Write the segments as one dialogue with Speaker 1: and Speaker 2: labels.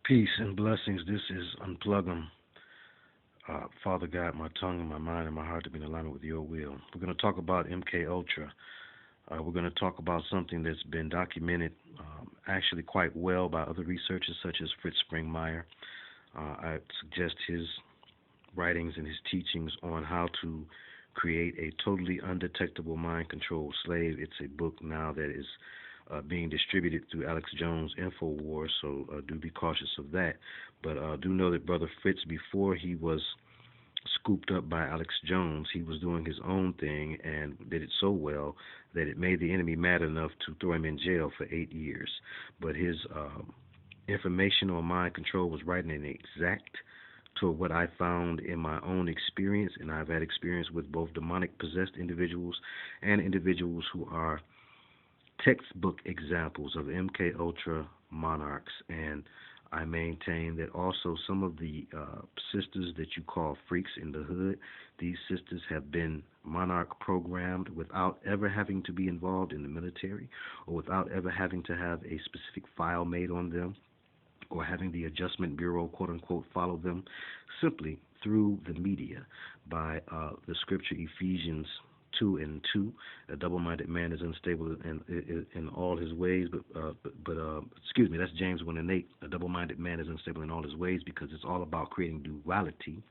Speaker 1: Peace and blessings. This is Unplugem. Father, guide my tongue and my mind and my heart to be in alignment with your will. We're going to talk about MKUltra. We're going to talk about something that's been documented actually quite well by other researchers such as Fritz Springmeier. I suggest his writings and his teachings on how to create a totally undetectable mind-controlled slave. It's a book now that is being distributed through Alex Jones' InfoWars, so do be cautious of that. But do know that Brother Fritz, before he was scooped up by Alex Jones, he was doing his own thing and did it so well that it made the enemy mad enough to throw him in jail for 8 years. But his information on mind control was right and exact to what I found in my own experience, and I've had experience with both demonic possessed individuals and individuals who are textbook examples of MKUltra monarchs. And I maintain that also some of the sisters that you call freaks in the hood, these sisters have been monarch programmed without ever having to be involved in the military or without ever having to have a specific file made on them or having the Adjustment Bureau, quote-unquote, follow them, simply through the media by the scripture Ephesians 2 and 2. A double-minded man is unstable in all his ways, but excuse me, that's James 1 and 8. A double-minded man is unstable in all his ways, because it's all about creating duality.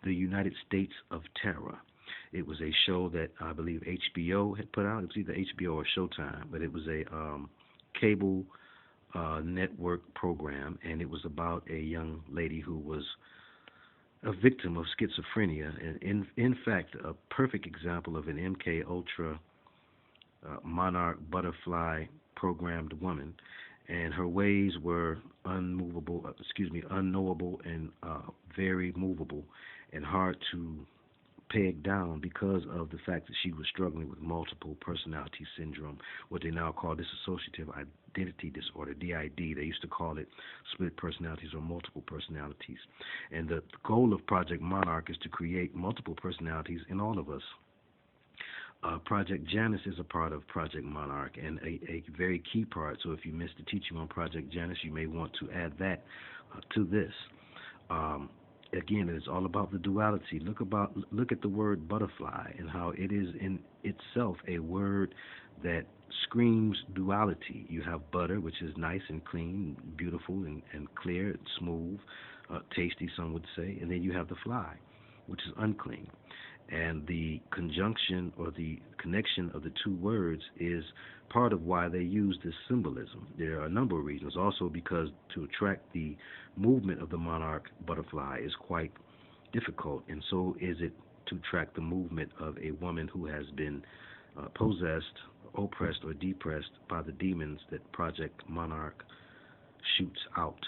Speaker 1: The United States of Terror. It was a show that I believe HBO had put out. It was either HBO or Showtime, but it was a cable network program, and it was about a young lady who was a victim of schizophrenia, and in fact, a perfect example of an MKUltra monarch butterfly programmed woman, and her ways were unknowable and very movable and hard to peg down because of the fact that she was struggling with multiple personality syndrome, what they now call dissociative identity disorder, DID. They used to call it split personalities or multiple personalities. And the goal of Project Monarch is to create multiple personalities in all of us. Project Janus is a part of Project Monarch, and a very key part. So if you missed the teaching on Project Janus, you may want to add that to this. Again, it's all about the duality. Look at the word butterfly and how it is in itself a word that screams duality. You have butter, which is nice and clean, beautiful and clear, smooth, tasty, some would say, and then you have the fly, which is unclean. And the conjunction or the connection of the two words is part of why they use this symbolism. There are a number of reasons. Also because to attract the movement of the monarch butterfly is quite difficult, and so is it to track the movement of a woman who has been possessed, oppressed, or depressed by the demons that Project Monarch shoots out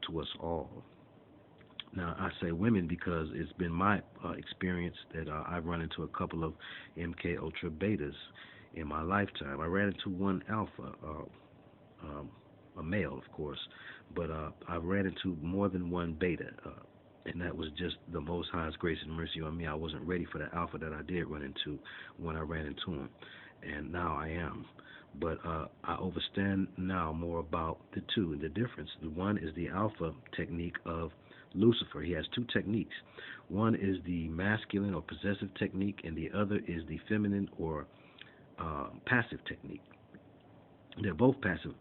Speaker 1: to us all. Now, I say women because it's been my experience that I've run into a couple of MKUltra betas in my lifetime. I ran into one alpha, a male, of course, but I ran into more than one beta, and that was just the Most High's grace and mercy on me. I wasn't ready for the alpha that I did run into when I ran into him, and now I am. But I understand now more about the two and the difference. The one is the alpha technique of Lucifer. He has two techniques. One is the masculine or possessive technique, and the other is the feminine or passive technique. They're both passive.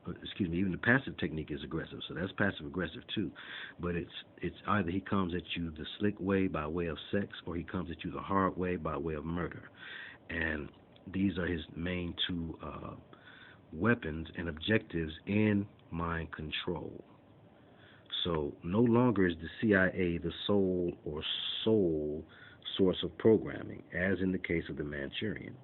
Speaker 1: Even the passive technique is aggressive, so that's passive aggressive too. But it's either he comes at you the slick way by way of sex, or he comes at you the hard way by way of murder. And these are his main two weapons and objectives in mind control. So no longer is the CIA the sole source of programming, as in the case of the Manchurian.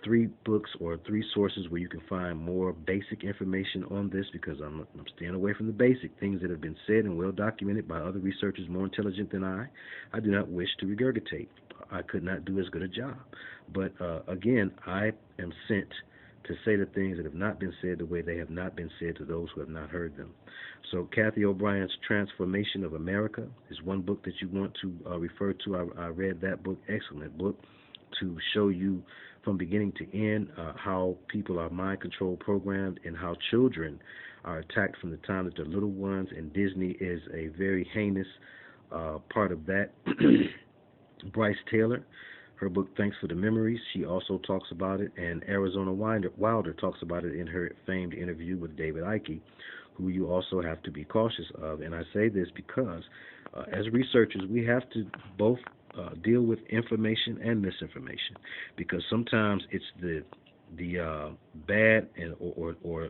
Speaker 1: 3 books or 3 sources where you can find more basic information on this, because I'm staying away from the basic things that have been said and well documented by other researchers more intelligent than I do not wish to regurgitate. I could not do as good a job. But again, I am sent to say the things that have not been said the way they have not been said to those who have not heard them. So Kathy O'Brien's Transformation of Amerikkka is one book that you want to refer to. I read that book, excellent book, to show you from beginning to end how people are mind control programmed and how children are attacked from the time that they're little ones, and Disney is a very heinous part of that. Bryce Taylor, her book Thanks for the Memories, she also talks about it, and Arizona Wilder talks about it in her famed interview with David Icke, who you also have to be cautious of. And I say this because as researchers, we have to both deal with information and misinformation, because sometimes it's the bad and or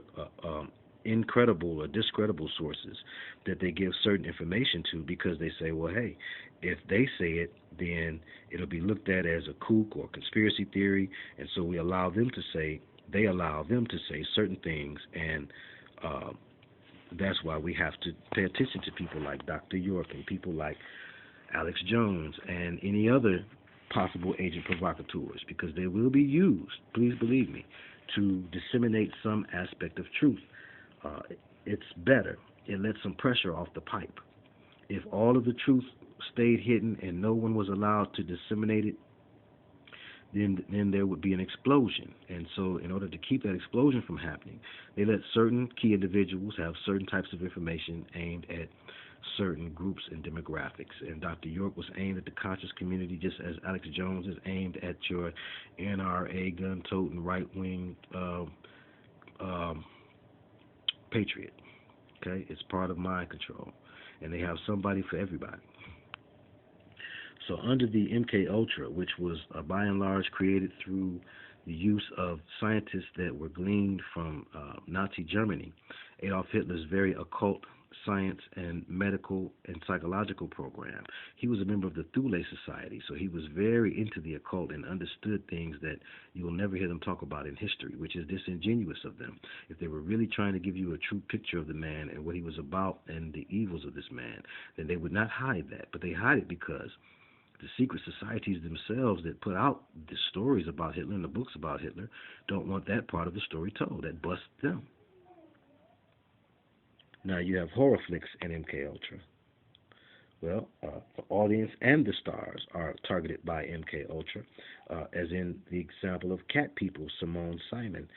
Speaker 1: incredible or discreditable sources that they give certain information to, because they say, well, hey, if they say it, then it'll be looked at as a kook or conspiracy theory, and so they allow them to say certain things, and that's why we have to pay attention to people like Dr. York and people like Alex Jones and any other possible agent provocateurs, because they will be used, please believe me, to disseminate some aspect of truth. It's better. It lets some pressure off the pipe. If all of the truth stayed hidden and no one was allowed to disseminate it, then there would be an explosion. And so in order to keep that explosion from happening, they let certain key individuals have certain types of information aimed at certain groups and demographics. And Dr. York was aimed at the conscious community, just as Alex Jones is aimed at your NRA gun-toting right-wing patriot. Okay, it's part of mind control, and they have somebody for everybody. So under the MKUltra, which was by and large created through the use of scientists that were gleaned from Nazi Germany, Adolf Hitler's very occult science and medical and psychological program. He was a member of the Thule Society, so he was very into the occult and understood things that you will never hear them talk about in history, which is disingenuous of them. If they were really trying to give you a true picture of the man and what he was about and the evils of this man, then they would not hide that. But they hide it because the secret societies themselves that put out the stories about Hitler and the books about Hitler don't want that part of the story told. That busts them. Now you have horror flicks in MKUltra. Well, the audience and the stars are targeted by MKUltra, as in the example of Cat People, Simone Simon.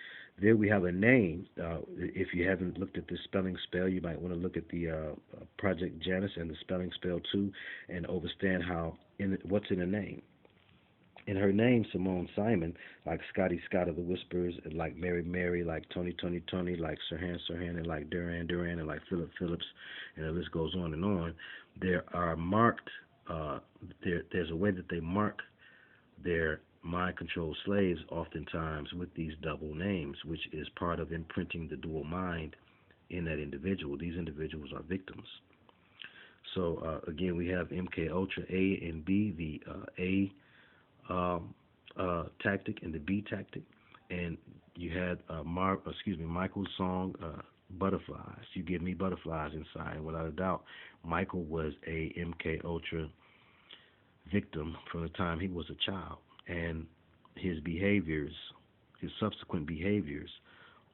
Speaker 1: There we have a name. If you haven't looked at the spelling spell, you might want to look at the Project Janus and the spelling spell too, and understand what's in a name. In her name, Simone Simon, like Scotty Scott of the Whispers, and like Mary Mary, like Tony Tony Tony, like Sirhan Sirhan, and like Duran Duran, and like Philip Phillips, and the list goes on and on. There are marked, there's a way that they mark their mind-controlled slaves oftentimes with these double names, which is part of imprinting the dual mind in that individual. These individuals are victims. So again, we have MKUltra A and B, the A tactic and the B tactic, and you had Michael's song Butterflies. You give me butterflies inside, and without a doubt, Michael was a MKUltra victim from the time he was a child, and his behaviors, his subsequent behaviors,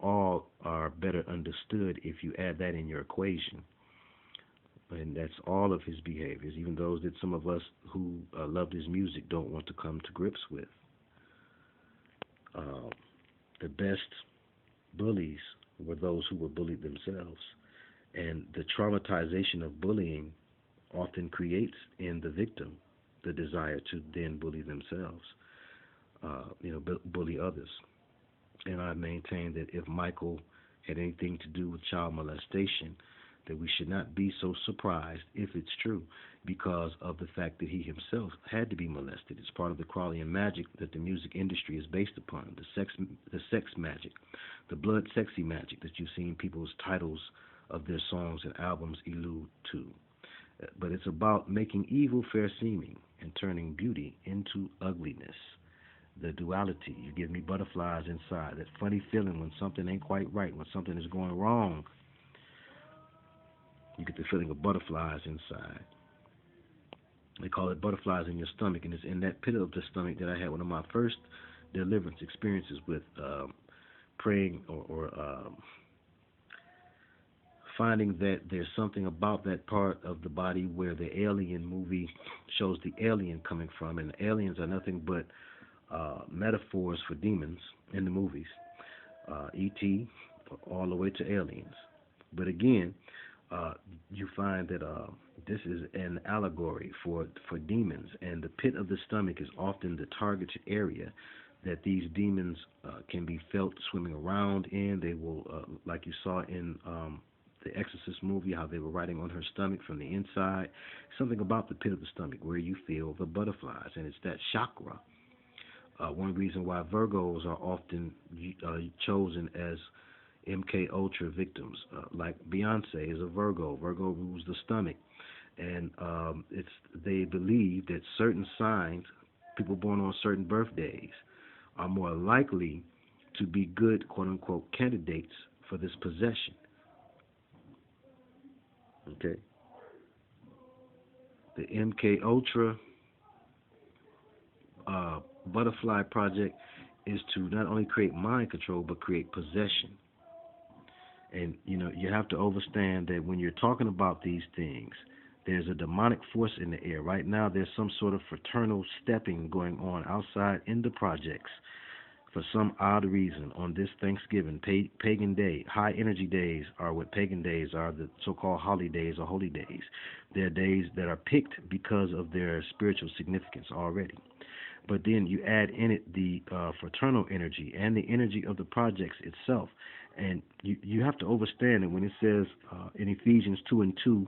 Speaker 1: all are better understood if you add that in your equation. And that's all of his behaviors, even those that some of us who loved his music don't want to come to grips with. The best bullies were those who were bullied themselves. And the traumatization of bullying often creates in the victim the desire to then bully themselves, bully others. And I maintain that if Michael had anything to do with child molestation, that we should not be so surprised if it's true, because of the fact that he himself had to be molested. It's part of the Crowleyan magic that the music industry is based upon, the sex magic, the blood sexy magic that you've seen people's titles of their songs and albums allude to. But it's about making evil fair seeming and turning beauty into ugliness. The duality. You give me butterflies inside, that funny feeling when something ain't quite right, when something is going wrong. You get the feeling of butterflies inside. They call it butterflies in your stomach, and it's in that pit of the stomach that I had one of my first deliverance experiences with praying or finding that there's something about that part of the body where the Alien movie shows the alien coming from, and aliens are nothing but metaphors for demons in the movies. E.T. all the way to aliens. But again, you find that this is an allegory for demons, and the pit of the stomach is often the targeted area that these demons can be felt swimming around in. They will, like you saw in the Exorcist movie, how they were riding on her stomach from the inside. Something about the pit of the stomach where you feel the butterflies, and it's that chakra. One reason why Virgos are often chosen as MKUltra victims, like Beyonce is a Virgo. Virgo rules the stomach, and they believe that certain signs, people born on certain birthdays, are more likely to be good, quote unquote, candidates for this possession. Okay. The MKUltra Butterfly Project is to not only create mind control but create possession. And you have to understand that when you're talking about these things, there's a demonic force in the air. Right now, there's some sort of fraternal stepping going on outside in the projects for some odd reason on this Thanksgiving, pagan day. High energy days are what pagan days are, the so-called holidays or holy days. They're days that are picked because of their spiritual significance already. But then you add in it the fraternal energy and the energy of the projects itself. And you have to understand that when it says in Ephesians 2:2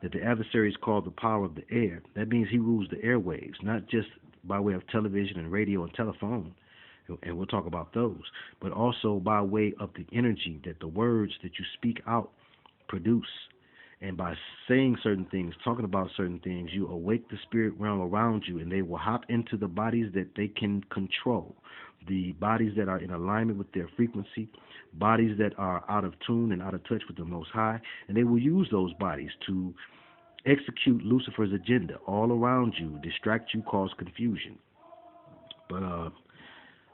Speaker 1: that the adversary is called the power of the air, that means he rules the airwaves, not just by way of television and radio and telephone, and we'll talk about those, but also by way of the energy that the words that you speak out produce. And by saying certain things, talking about certain things, you awake the spirit realm around you, and they will hop into the bodies that they can control, the bodies that are in alignment with their frequency, bodies that are out of tune and out of touch with the Most High, and they will use those bodies to execute Lucifer's agenda all around you, distract you, cause confusion. But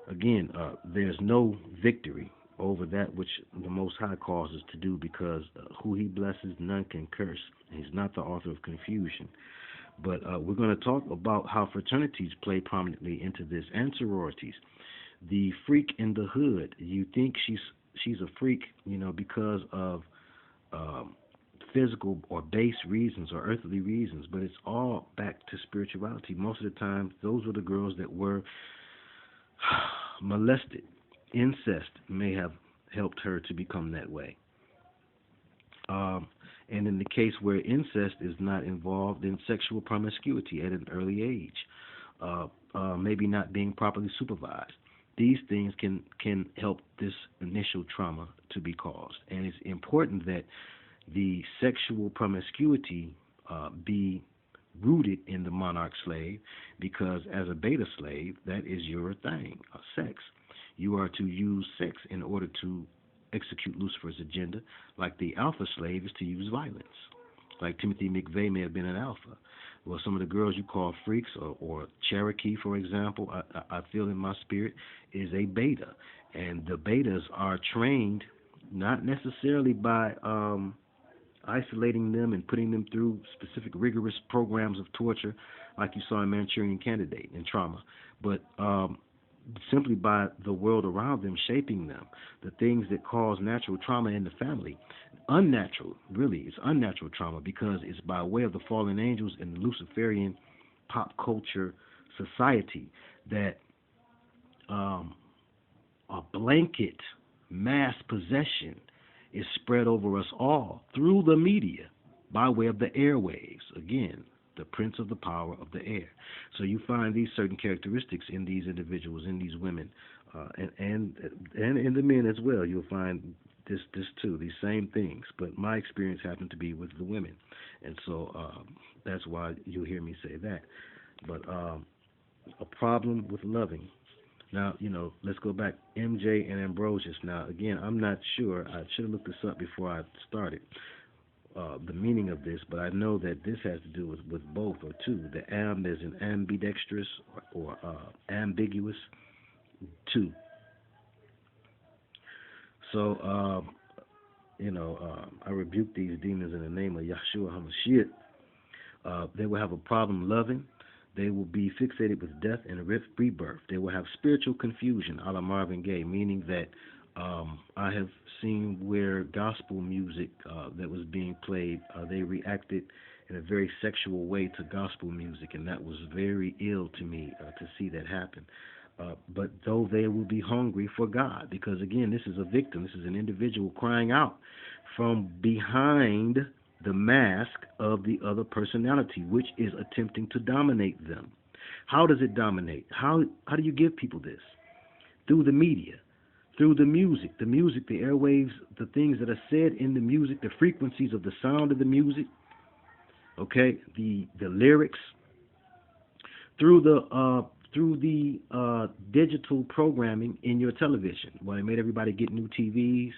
Speaker 1: again, there's no victory over that which the Most High calls us to do, because who he blesses, none can curse. He's not the author of confusion. But we're going to talk about how fraternities play prominently into this, and sororities. The freak in the hood, you think she's a freak, because of physical or base reasons or earthly reasons, but it's all back to spirituality. Most of the time, those were the girls that were molested. Incest may have helped her to become that way. And in the case where incest is not involved, in sexual promiscuity at an early age, maybe not being properly supervised, these things can help this initial trauma to be caused. And it's important that the sexual promiscuity be rooted in the monarch slave, because as a beta slave, that is your thing, sex. You are to use sex in order to execute Lucifer's agenda, like the alpha slave is to use violence. Like Timothy McVeigh may have been an alpha. Well, some of the girls you call freaks, or Cherokee, for example, I feel in my spirit, is a beta. And the betas are trained not necessarily by isolating them and putting them through specific rigorous programs of torture like you saw in Manchurian Candidate and trauma, but simply by the world around them shaping them, the things that cause natural trauma in the family. Unnatural, really, it's unnatural trauma, because it's by way of the fallen angels and the Luciferian pop culture society that a blanket mass possession is spread over us all through the media by way of the airwaves. Again, the prince of the power of the air. So you find these certain characteristics in these individuals, in these women, and in the men as well. You'll find this too, these same things. But my experience happened to be with the women, and so that's why you'll hear me say that. But a problem with loving. Now, let's go back. MJ and Ambrosius. Now, again, I'm not sure. I should have looked this up before I started. The meaning of this, but I know that this has to do with both or two. The am is an ambidextrous or ambiguous two. So, I rebuke these demons in the name of Yahshua HaMashiach. They will have a problem loving. They will be fixated with death and rebirth. They will have spiritual confusion, a la Marvin Gaye, meaning that I have seen where gospel music that was being played, they reacted in a very sexual way to gospel music, and that was very ill to me to see that happen. But though they will be hungry for God, because again, this is a victim, this is an individual crying out from behind the mask of the other personality, which is attempting to dominate them. How does it dominate? How do you give people this? Through the media, through the music, the airwaves, the things that are said in the music, the frequencies of the sound of the music, okay, the lyrics, through the digital programming in your television. Well, they made everybody get new TVs.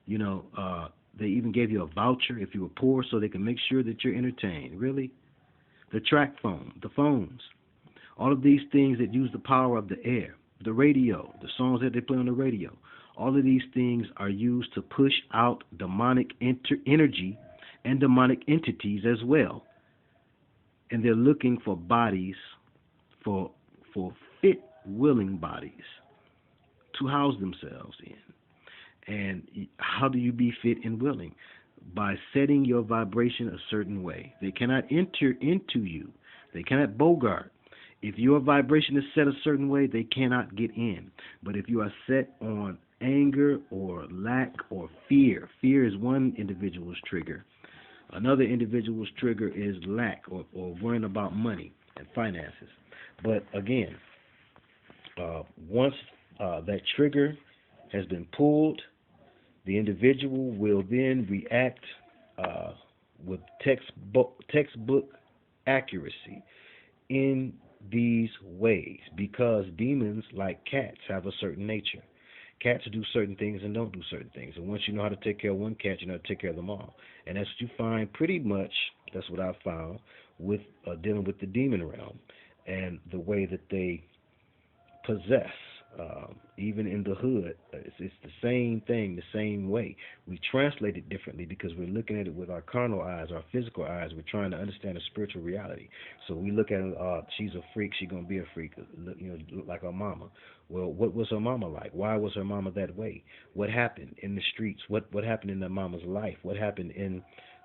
Speaker 1: You know, they even gave you a voucher if you were poor, so they can make sure that you're entertained. Really, the track phone, the phones, all of these things that use the power of the air, the radio, the songs that they play on the radio. All of these things are used to push out demonic energy and demonic entities as well. And they're looking for bodies, for fit, willing bodies to house themselves in. And how do you be fit and willing? By setting your vibration a certain way. They cannot enter into you. They cannot bogart. If your vibration is set a certain way, they cannot get in. But if you are set on anger or lack or fear, fear is one individual's trigger. Another individual's trigger is lack or worrying about money and finances. But again, once that trigger has been pulled, the individual will then react with textbook accuracy in these ways, because demons, like cats, have a certain nature. Cats do certain things and don't do certain things. And once you know how to take care of one cat, you know how to take care of them all. And that's what you find pretty much, that's what I've found, with dealing with the demon realm and the way that they possess. Even in the hood, it's the same thing, the same way. We translate it differently because we're looking at it with our carnal eyes, our physical eyes. We're trying to understand the spiritual reality. So we look at it, she's a freak, she's going to be a freak, you know, look like her mama. Well, what was her mama like? Why was her mama that way? What happened in the streets? What happened in that mama's life? What happened in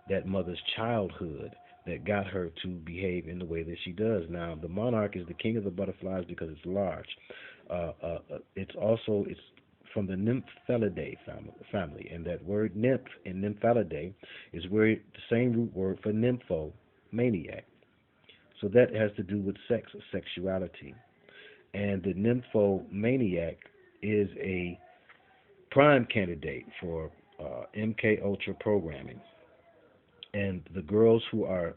Speaker 1: that mother's childhood that got her to behave in the way that she does? Now, the monarch is the king of the butterflies because it's large. It's from the Nymphalidae family, and that word nymph in Nymphalidae is where the same root word for nymphomaniac. So that has to do with sex, sexuality. And the nymphomaniac is a prime candidate for MKUltra programming. And the girls who are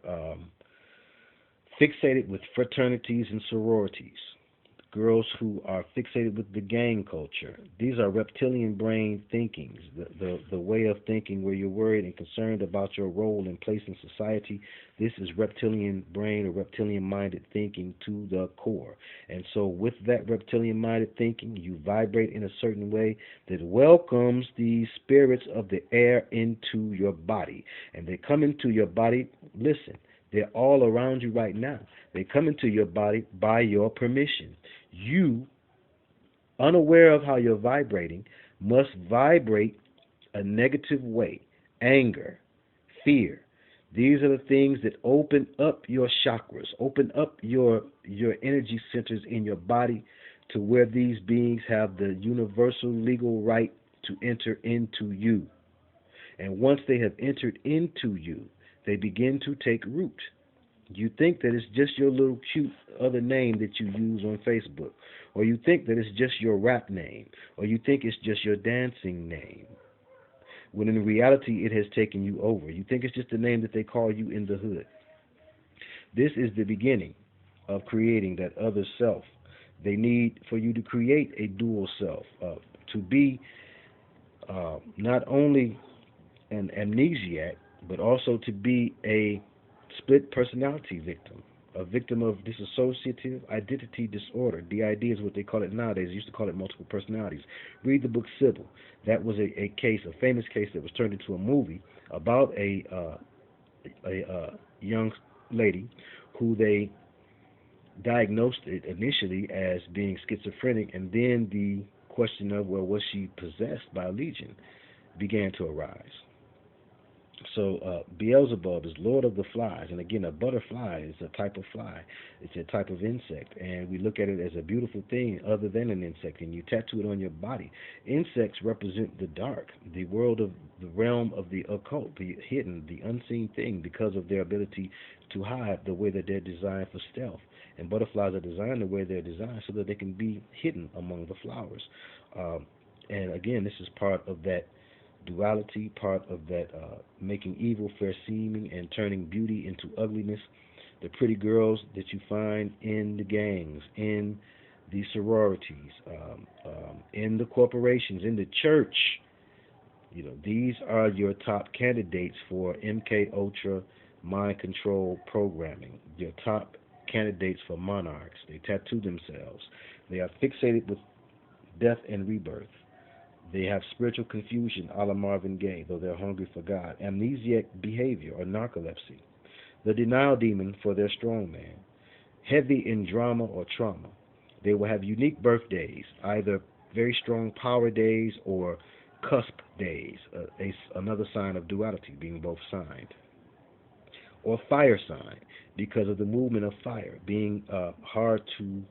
Speaker 1: fixated with fraternities and sororities, girls who are fixated with the gang culture. These are reptilian brain thinkings, the way of thinking where you're worried and concerned about your role and place in society. This is reptilian brain or reptilian-minded thinking to the core. And so with that reptilian-minded thinking, you vibrate in a certain way that welcomes the spirits of the air into your body. And they come into your body, listen, they're all around you right now. They come into your body by your permission. You, unaware of how you're vibrating, must vibrate a negative way. Anger, fear. These are the things that open up your chakras, open up your energy centers in your body to where these beings have the universal legal right to enter into you. And once they have entered into you, they begin to take root. You think that it's just your little cute other name that you use on Facebook, or you think that it's just your rap name, or you think it's just your dancing name, when in reality it has taken you over. You think it's just the name that they call you in the hood. This is the beginning of creating that other self. They need for you to create a dual self, to be not only an amnesiac, but also to be a split personality victim, a victim of dissociative identity disorder. DID is what they call it nowadays. They used to call it multiple personalities. Read the book Sybil. That was a case, a famous case that was turned into a movie about a young lady who they diagnosed it initially as being schizophrenic, and then the question of, well, was she possessed by a legion, began to arise. So Beelzebub is Lord of the Flies, and again, a butterfly is a type of fly. It's a type of insect, and we look at it as a beautiful thing other than an insect, and you tattoo it on your body. Insects represent the dark, the world of the realm of the occult, the hidden, the unseen thing, because of their ability to hide the way that they're designed for stealth. And butterflies are designed the way they're designed so that they can be hidden among the flowers. And again, this is part of that duality, part of that making evil fair seeming and turning beauty into ugliness. The pretty girls that you find in the gangs, in the sororities, in the corporations, in the church, these are your top candidates for MKUltra mind control programming. Your top candidates for monarchs. They tattoo themselves. They are fixated with death and rebirth. They have spiritual confusion, a la Marvin Gaye, though they're hungry for God. Amnesiac behavior, or narcolepsy. The denial demon for their strongman. Heavy in drama or trauma. They will have unique birthdays, either very strong power days or cusp days, another sign of duality, being both signed. Or fire sign, because of the movement of fire, being hard to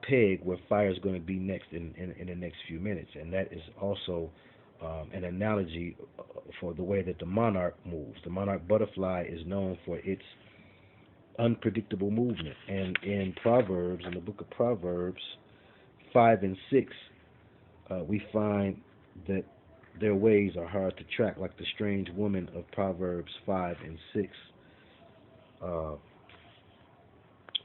Speaker 1: peg where fire is going to be next in the next few minutes. And that is also an analogy for the way that the monarch moves. The monarch butterfly is known for its unpredictable movement. And in Proverbs, in the book of Proverbs 5 and 6, we find that their ways are hard to track, like the strange woman of Proverbs 5 and 6.